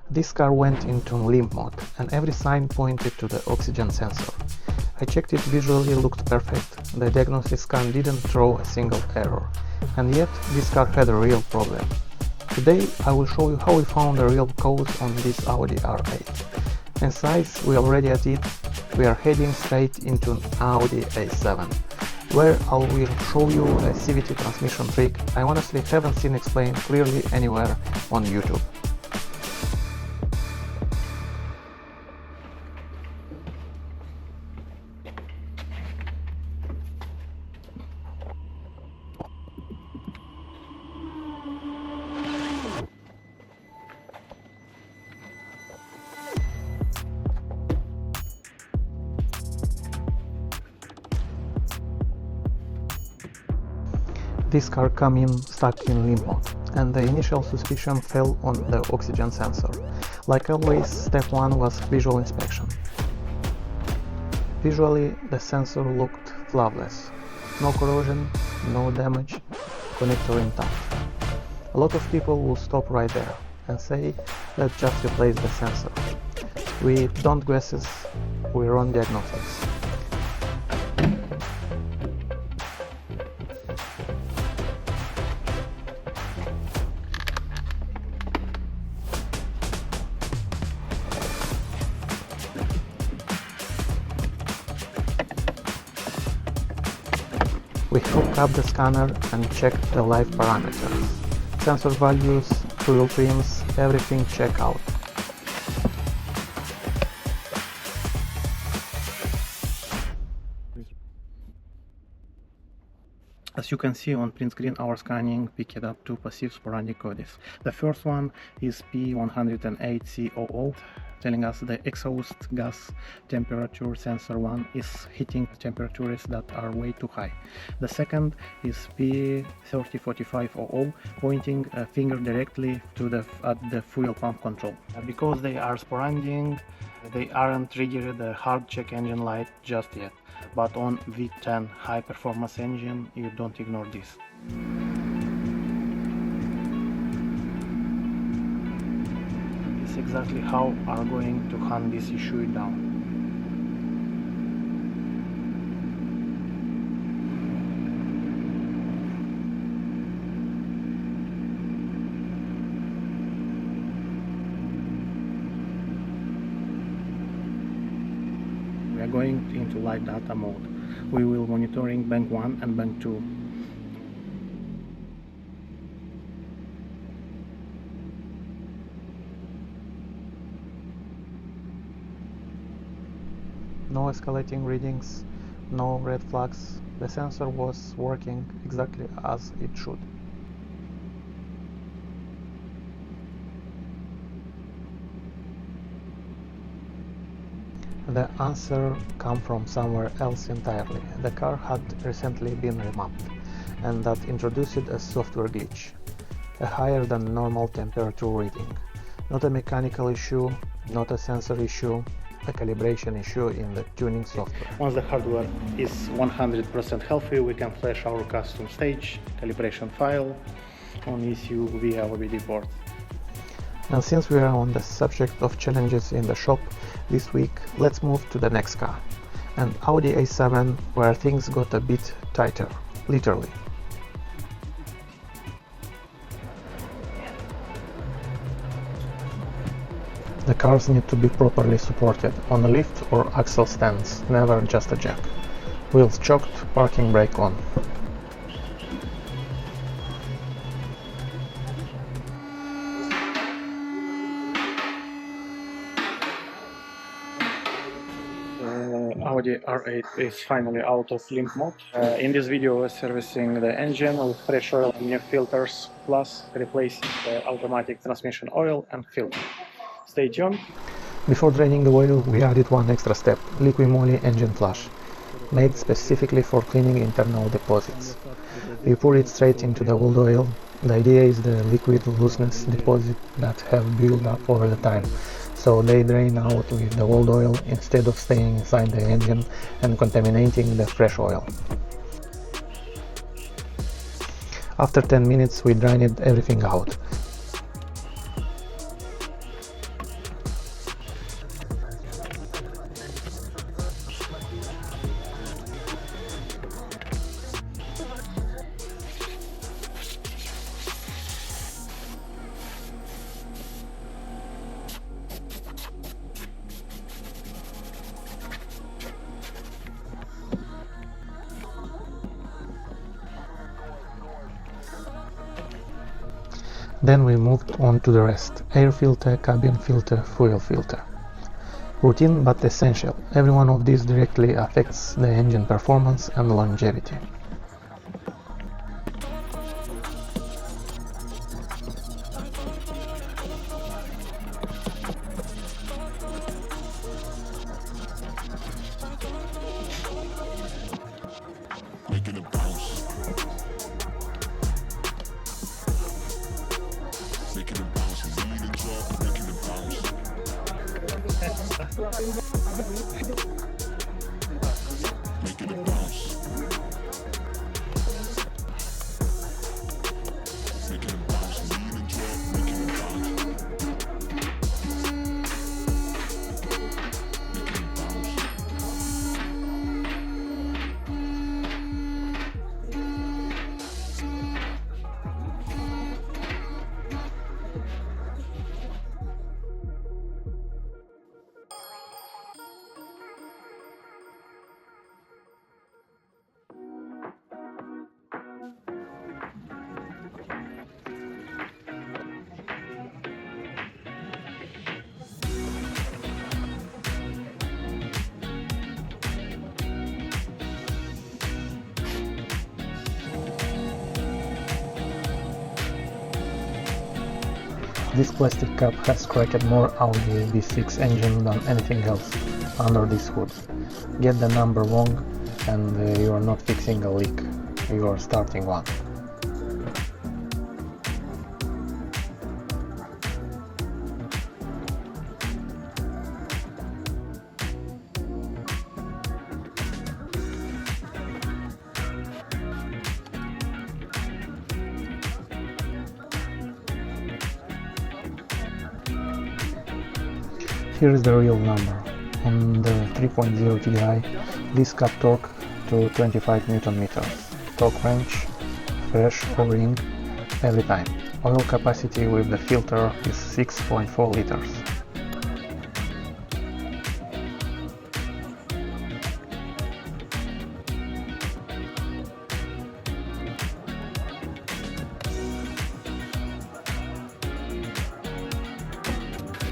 This car went into limp mode and every sign pointed to the oxygen sensor. I checked it visually, looked perfect, the diagnostic scan didn't throw a single error, and yet this car had a real problem. Today I will show you how we found the real cause on this Audi R8. And since we are already at it, we are heading straight into an Audi A7, where I will show you a CVT transmission trick I honestly haven't seen explained clearly anywhere on YouTube. This car came in stuck in limp mode, and the initial suspicion fell on the oxygen sensor. Like always, step 1 was visual inspection. Visually, the sensor looked flawless. No corrosion, no damage, connector intact. A lot of people will stop right there and say, let's just replace the sensor. We don't guesses, we run diagnostics. We hooked up the scanner and checked the live parameters. Sensor values, fuel trims, everything check out. As you can see on print screen, our scanning picked up two passive sporadic codes. The first one is P108C00, telling us the exhaust gas temperature sensor 1 is hitting temperatures that are way too high. The second is P304500, pointing a finger directly to at the fuel pump control. Because they are sporadic, they aren't triggered the hard check engine light just yet, but on V10 high performance engine you don't ignore this. This is exactly how we are going to hunt this issue down. We are going into live data mode. We will monitoring bank 1 and bank 2. No escalating readings, no red flags. The sensor was working exactly as it should. The answer came from somewhere else entirely. The car had recently been remapped, and that introduced a software glitch, a higher than normal temperature reading. Not a mechanical issue, not a sensor issue, a calibration issue in the tuning software. Once the hardware is 100% healthy, we can flash our custom stage calibration file on ECU via OBD port. And since we are on the subject of challenges in the shop this week, let's move to the next car, an Audi A7, where things got a bit tighter, literally. The cars need to be properly supported on a lift or axle stands, never just a jack. Wheels choked, parking brake on. Audi R8 is finally out of limp mode. In this video we're servicing the engine with fresh oil and new filters, plus replacing the automatic transmission oil and filter. Stay tuned. Before draining the oil, we added one extra step, Liqui Moly engine flush, made specifically for cleaning internal deposits. We pour it straight into the old oil. The idea is the liquid looseness deposit that have built up over the time, so they drain out with the old oil instead of staying inside the engine and contaminating the fresh oil. After 10 minutes we drained everything out. Then we moved on to the rest: air filter, cabin filter, fuel filter. Routine but essential. Every one of these directly affects the engine performance and longevity. Making it bounce. Making it bounce. Lead and drop, making it bounce. Making it bounce. Making it bounce. Lead and drop, making it bounce. Making it bounce. This plastic cap has scratched more Audi V6 engine than anything else under this hood. Get the number wrong and you are not fixing a leak, you are starting one. Here is the real number. On the 3.0 TDI, this cut torque to 25 Nm. Torque wrench, fresh O-ring every time. Oil capacity with the filter is 6.4 liters.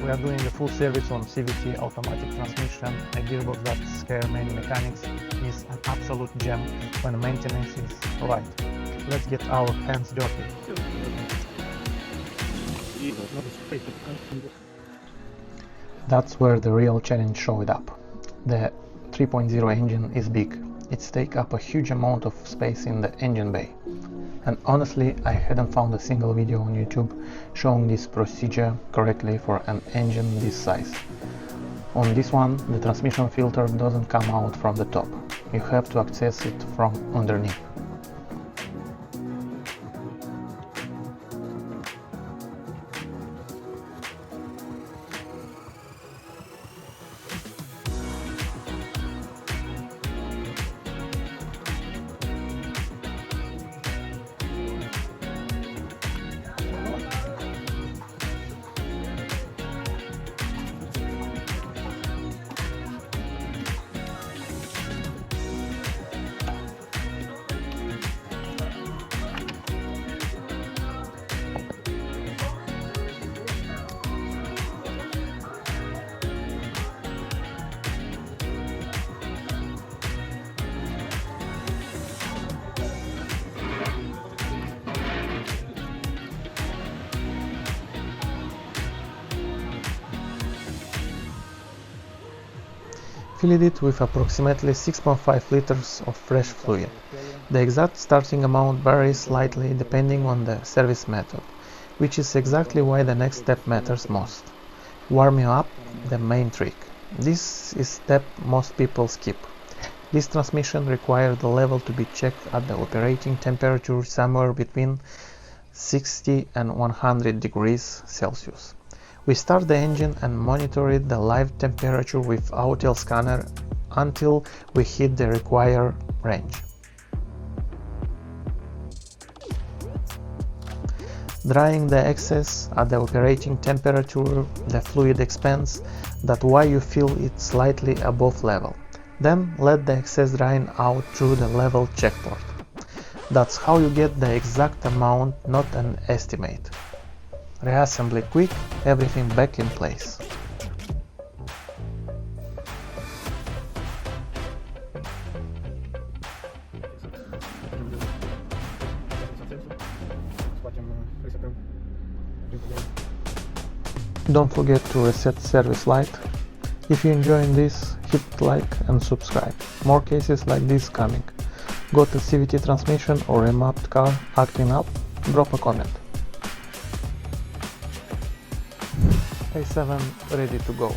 We are doing a full service on CVT automatic transmission, a gearbox that scares many mechanics, is an absolute gem when maintenance is right. Let's get our hands dirty. That's where the real challenge showed up. The 3.0 engine is big. It takes up a huge amount of space in the engine bay. And honestly, I hadn't found a single video on YouTube showing this procedure correctly for an engine this size. On this one, the transmission filter doesn't come out from the top. You have to access it from underneath. Filled it with approximately 6.5 liters of fresh fluid. The exact starting amount varies slightly depending on the service method, which is exactly why the next step matters most. Warming up, the main trick. This is step most people skip. This transmission requires the level to be checked at the operating temperature somewhere between 60 and 100 degrees Celsius. We start the engine and monitor the live temperature with Autel scanner until we hit the required range. Drying the excess at the operating temperature, the fluid expands, that's why you feel it slightly above level. Then let the excess drain out through the level check port. That's how you get the exact amount, not an estimate. Reassembly quick, everything back in place. Don't forget to reset service light. If you're enjoying this, hit like and subscribe. More cases like this coming. Got a CVT transmission or a mapped car acting up? Drop a comment. A7 ready to go.